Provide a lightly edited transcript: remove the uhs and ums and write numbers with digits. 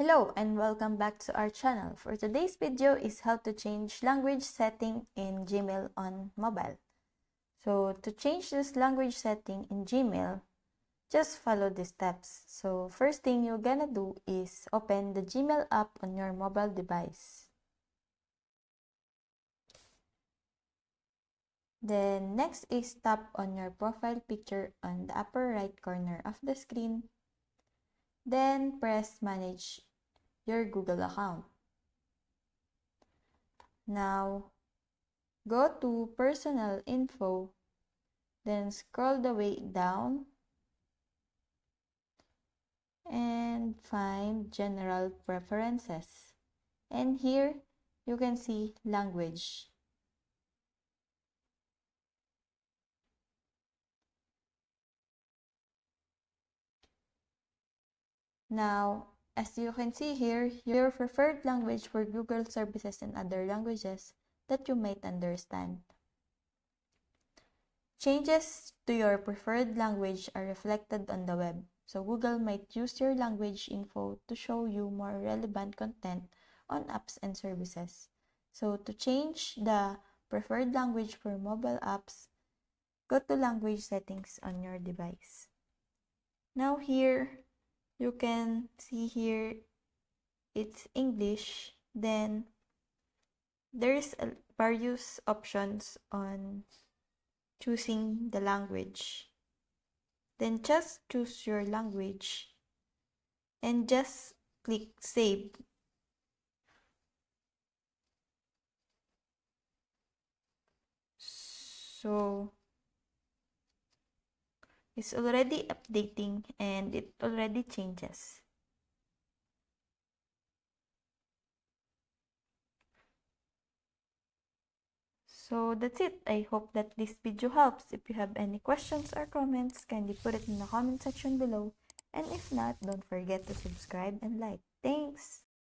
Hello and welcome back to our channel. For today's video is how to change language setting in Gmail on mobile. So to change this language setting in Gmail, just follow the steps. So first thing you're gonna do is open the Gmail app on your mobile device. Then next is tap on your profile picture on the upper right corner of the screen. Then press manage your Google account. Now, go to personal info, then scroll the way down and find general preferences. And here you can see language. Now, as you can see here, your preferred language for Google services and other languages that you might understand. Changes to your preferred language are reflected on the web, so Google might use your language info to show you more relevant content on apps and services. So to change the preferred language for mobile apps, go to language settings on your device. Now here, you can see here, it's English. Then there's various options on choosing the language. Then just choose your language and just click save. So it's already updating and it already changes. So that's it. I hope that this video helps. If you have any questions or comments, kindly put it in the comment section below. And if not, don't forget to subscribe and like. Thanks!